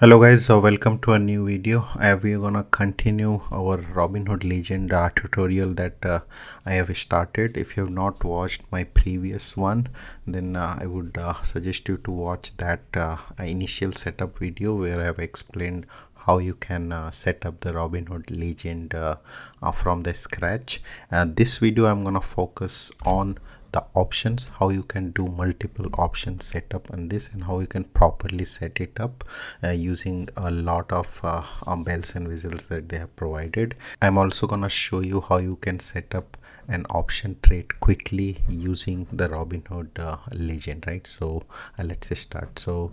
Hello guys, welcome to a new video. We're gonna continue our Robinhood Legend tutorial that I have started. If you have not watched my previous one, then I would suggest you to watch that initial setup video where I have explained how you can set up the Robinhood Legend from the scratch. This video I'm gonna focus on the options, how you can do multiple option setup on this, and how you can properly set it up using a lot of bells and whistles that they have provided. I'm also gonna show you how you can set up an option trade quickly using the Robinhood Legend, right? So let's start. So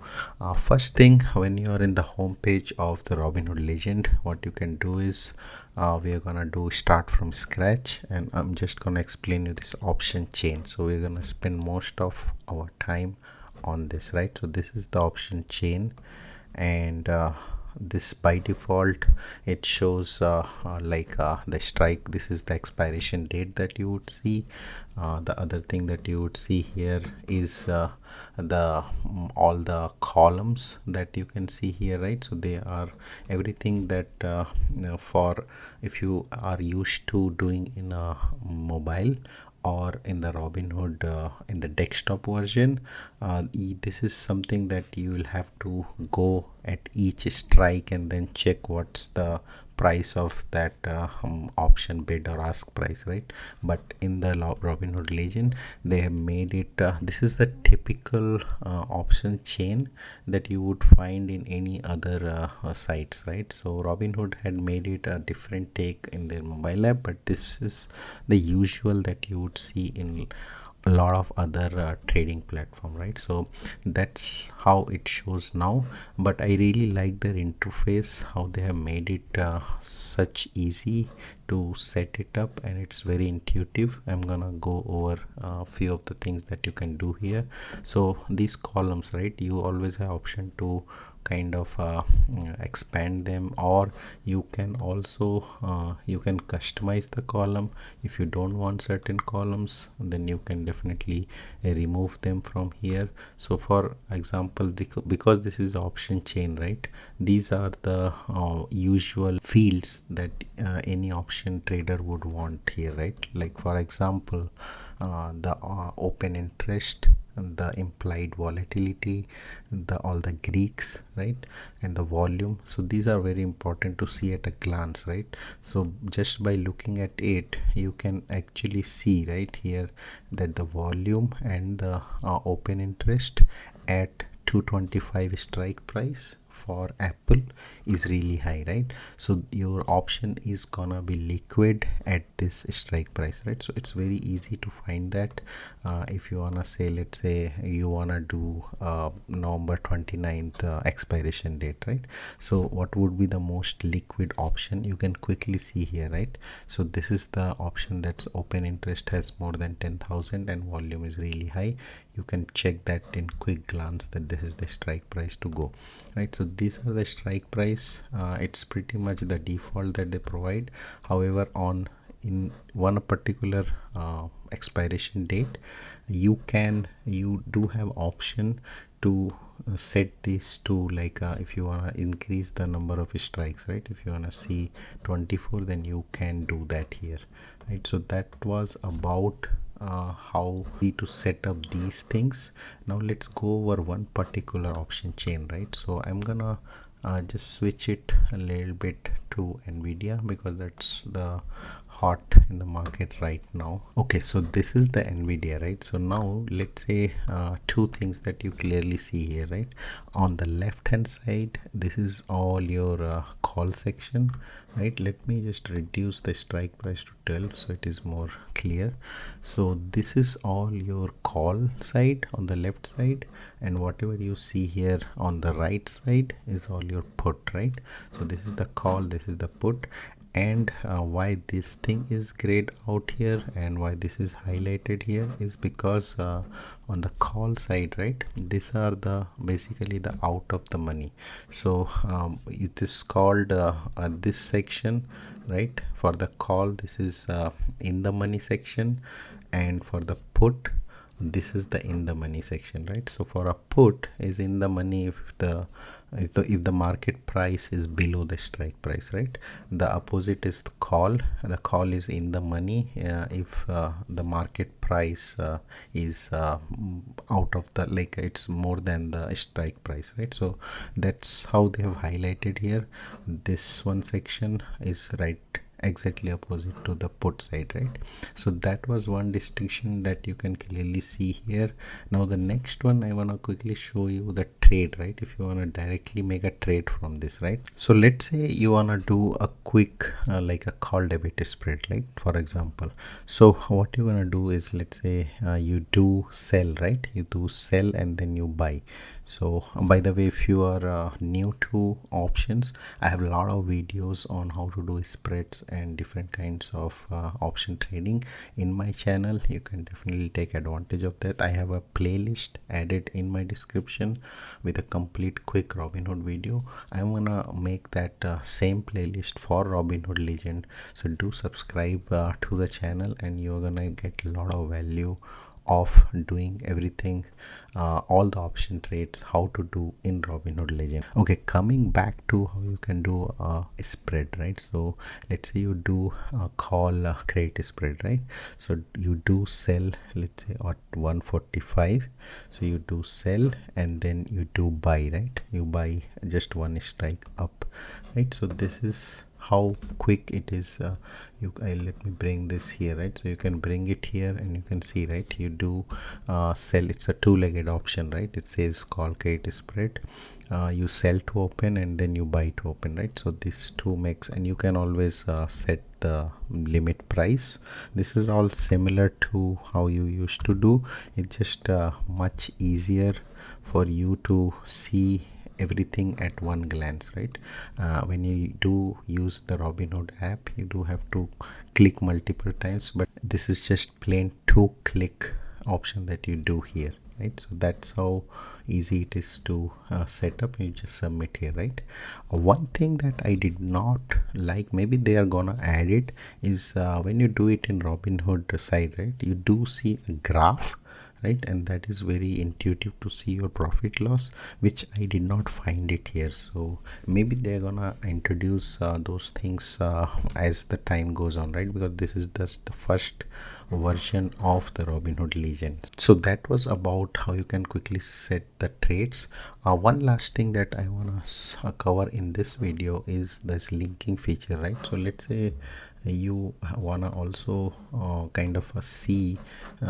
first thing, when you are in the home page of the Robinhood Legend, what you can do is we are gonna do start from scratch, and I'm just gonna explain you this option chain. So we're gonna spend most of our time on this, right? So this is the option chain, and this by default it shows the strike. This is the expiration date that you would see. The other thing that you would see here is the all the columns that you can see here, right? So they are everything that for if you are used to doing in a mobile or in the Robinhood in the desktop version, this is something that you will have to go at each strike and then check what's the price of that option bid or ask price, right? But in the Robinhood Legend, they have made it this is the typical option chain that you would find in any other sites, right? So Robinhood had made it a different take in their mobile app, but this is the usual that you would see in a lot of other trading platform, right? So that's how it shows now, but I really like their interface, how they have made it such easy to set it up, and it's very intuitive. I'm gonna go over a few of the things that you can do here. So these columns, right, you always have option to kind of expand them, or you can also you can customize the column. If you don't want certain columns, then you can definitely remove them from here. So for example, because this is option chain, right, these are the usual fields that any option trader would want here, right? Like for example, the open interest and the implied volatility, the all the Greeks, right, and the volume. So these are very important to see at a glance, right? So just by looking at it, you can actually see right here that the volume and the open interest at 225 strike price for Apple is really high, right? So your option is gonna be liquid at this strike price, right? So it's very easy to find that. If you wanna say, let's say you wanna do November 29th expiration date, right? So what would be the most liquid option? You can quickly see here, right? So this is the option that's open interest has more than 10,000 and volume is really high. You can check that in quick glance that this is the strike price to go, right? So these are the strike price. It's pretty much the default that they provide. However, on in one particular expiration date, you do have option to set this to like if you want to increase the number of strikes, right? If you want to see 24, then you can do that here, right? So that was about how to set up these things. Now let's go over one particular option chain, right? So I'm gonna just switch it a little bit to Nvidia because that's the hot in the market right now. Okay, so this is the Nvidia, right? So now let's say two things that you clearly see here, right? On the left hand side, this is all your call section, right? Let me just reduce the strike price to 12 so it is more clear. So this is all your call side on the left side, and whatever you see here on the right side is all your put, right? So this is the call, this is the put. And why this thing is grayed out here and why this is highlighted here is because on the call side, right, these are the basically the out of the money. So it is called this section, right? For the call, this is in the money section, and for the put, this is the in the money section, right? So for a put is in the money if the if the market price is below the strike price, right? The opposite is the call. The call is in the money if the market price is out of the, like, it's more than the strike price, right? So that's how they have highlighted here. This one section is right exactly opposite to the put side, right? So that was one distinction that you can clearly see here. Now the next one, I want to quickly show you the trade, right? If you want to directly make a trade from this, right? So let's say you want to do a quick like a call debit spread, right? For example, so what you're going to do is, let's say you do sell, right? You do sell and then you buy. So by the way, if you are new to options, I have a lot of videos on how to do spreads and different kinds of option trading in my channel. You can definitely take advantage of that. I have a playlist added in my description with a complete quick Robinhood video. I'm gonna make that same playlist for Robinhood Legend, so do subscribe to the channel and you're gonna get a lot of value of doing everything, all the option trades, how to do in Robinhood Legend. Okay, coming back to how you can do a spread, right? So let's say you do a call credit spread, right? So you do sell, let's say at 145, so you do sell and then you do buy, right? You buy just one strike up, right? So this is how quick it is. Let me bring this here, right? So you can bring it here and you can see, right? You do sell. It's a two-legged option, right? It says call credit spread. You sell to open and then you buy to open, right? So this two makes, and you can always set the limit price. This is all similar to how you used to do. It's just much easier for you to see everything at one glance, right? When you do use the Robinhood app, you do have to click multiple times, but this is just plain two click option that you do here, right? So that's how easy it is to set up. You just submit here, right? One thing that I did not like, maybe they are gonna add it, is when you do it in Robinhood side, right, you do see a graph, right? And that is very intuitive to see your profit loss, which I did not find it here. So maybe they're gonna introduce those things as the time goes on, right? Because this is just the first version of the Robinhood Legend. So that was about how you can quickly set the trades. One last thing that I want to cover in this video is this linking feature, right? So let's say you wanna also kind of see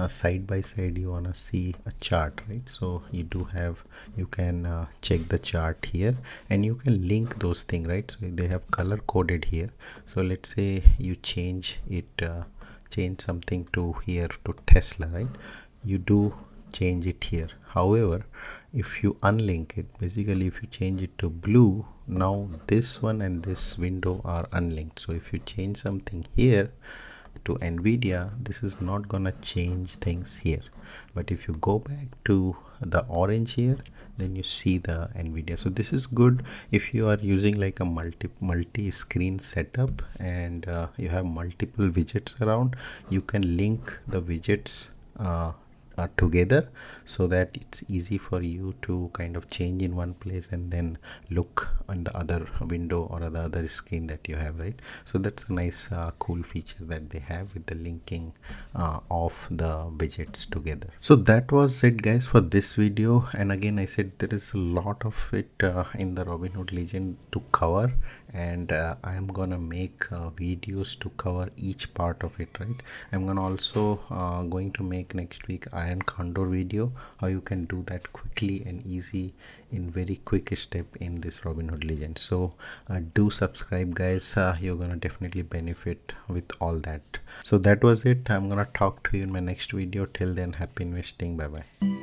side by side, you wanna see a chart, right? So you do have, you can check the chart here and you can link those things, right? So they have color coded here. So let's say you change it, change something to here to Tesla, right? You do change it here. However, if you unlink it, basically if you change it to blue, now this one and this window are unlinked. So if you change something here to Nvidia, this is not gonna change things here. But if you go back to the orange here, then you see the Nvidia. So this is good if you are using like a multi screen setup and you have multiple widgets around. You can link the widgets together so that it's easy for you to kind of change in one place and then look on the other window or the other screen that you have, right? So that's a nice cool feature that they have with the linking of the widgets together. So that was it, guys, for this video. And again, I said there is a lot of it in the Robinhood Legend to cover, and I am gonna make videos to cover each part of it, right? I'm gonna also going to make next week iron condor video, how you can do that quickly and easy in very quick step in this Robinhood Legend. So do subscribe, guys. You're gonna definitely benefit with all that. So that was it. I'm gonna talk to you in my next video. Till then, happy investing. Bye bye.